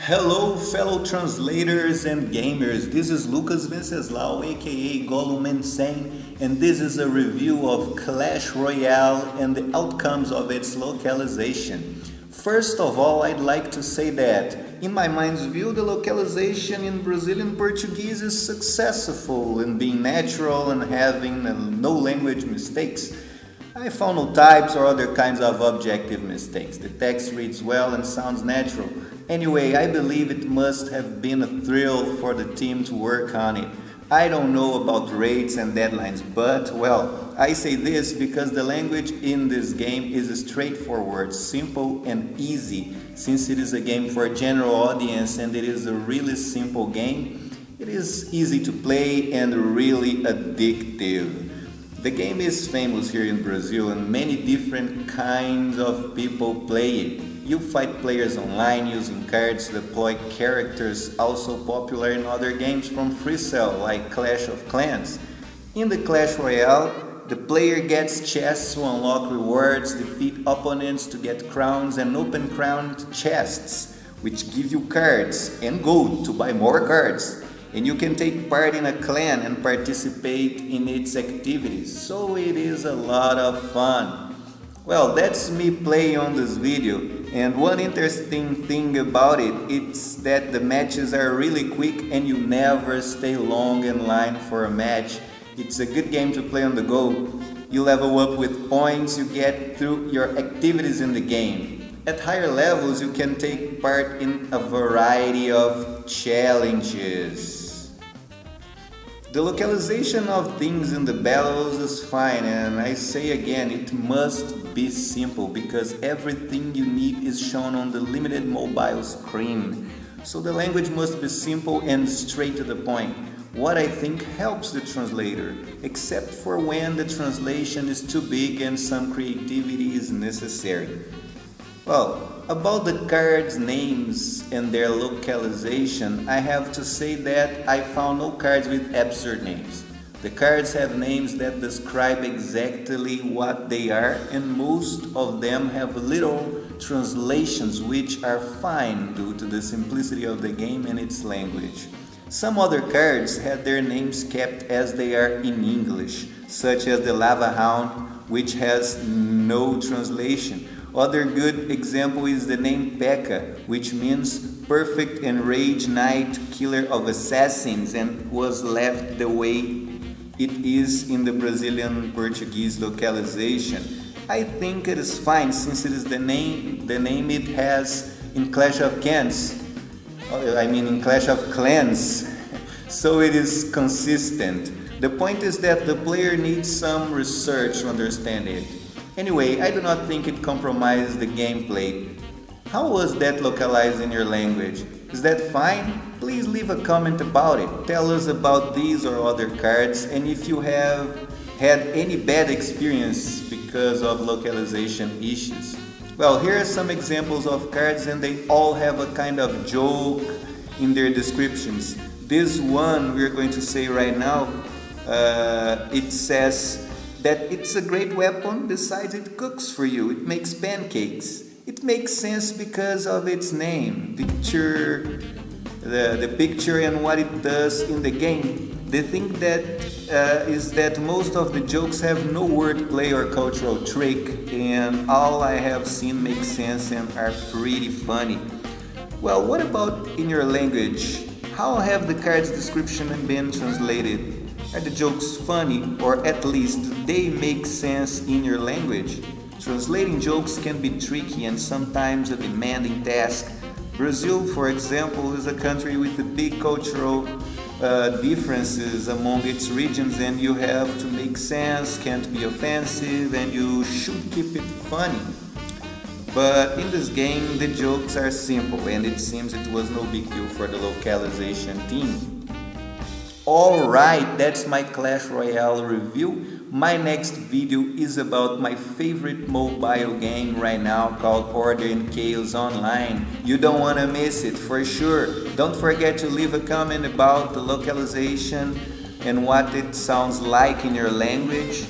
Hello fellow translators and gamers, this is Lucas Venceslau aka Gollum Insane, and this is a review of Clash Royale and the outcomes of its localization. First of all, I'd like to say that, in my mind's view, the localization in Brazilian Portuguese is successful in being natural and having no language mistakes. I found no types or other kinds of objective mistakes. The text reads well and sounds natural. Anyway, I believe it must have been a thrill for the team to work on it. I don't know about rates and deadlines, but, well, I say this because the language in this game is straightforward, simple and easy. Since it is a game for a general audience and it is a really simple game, it is easy to play and really addictive. The game is famous here in Brazil and many different kinds of people play it. You fight players online using cards to deploy characters, also popular in other games from Freecell like Clash of Clans. In the Clash Royale, the player gets chests to unlock rewards, defeat opponents to get crowns and open crowned chests, which give you cards and gold to buy more cards. And you can take part in a clan and participate in its activities, so it is a lot of fun. Well, that's me playing on this video, and one interesting thing about it is that the matches are really quick and you never stay long in line for a match. It's a good game to play on the go. You level up with points you get through your activities in the game. At higher levels, you can take part in a variety of challenges. The localization of things in the battles is fine, and I say again, it must be simple because everything you need is shown on the limited mobile screen. So the language must be simple and straight to the point. What I think helps the translator, except for when the translation is too big and some creativity is necessary. Well, about the cards' names and their localization, I have to say that I found no cards with absurd names. The cards have names that describe exactly what they are, and most of them have little translations which are fine due to the simplicity of the game and its language. Some other cards had their names kept as they are in English, such as the Lava Hound, which has no translation. Other good example is the name p.e.k.k.a, which means perfect enraged knight, killer of assassins, and was left the way it is in the Brazilian Portuguese localization. I think it is fine since it is the name it has in Clash of Clans. In Clash of Clans. So it is consistent. The point is that the player needs some research to understand it. Anyway, I do not think it compromises the gameplay. How was that localized in your language? Is that fine? Please leave a comment about it. Tell us about these or other cards, and if you have had any bad experience because of localization issues. Well, here are some examples of cards, and they all have a kind of joke in their descriptions. This one we're going to say right now, it says that it's a great weapon, besides it cooks for you, it makes pancakes. It makes sense because of its name, the picture and what it does in the game. The thing that is that most of the jokes have no wordplay or cultural trick, and all I have seen make sense and are pretty funny. Well, what about in your language? How have the card's description been translated? Are the jokes funny, or at least do they make sense in your language? Translating jokes can be tricky and sometimes a demanding task. Brazil, for example, is a country with big cultural differences among its regions, and you have to make sense, can't be offensive, and you should keep it funny. But in this game, the jokes are simple, and it seems it was no big deal for the localization team. Alright, that's my Clash Royale review. My next video is about my favorite mobile game right now called Order in Chaos Online. You don't want to miss it, for sure. Don't forget to leave a comment about the localization and what it sounds like in your language.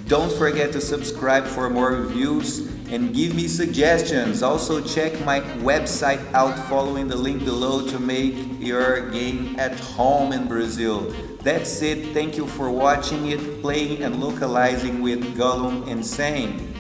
Don't forget to subscribe for more reviews and give me suggestions. Also check my website out following the link below to make your game at home in Brazil. That's it. Thank you for watching it, playing and localizing with Gollum Insane.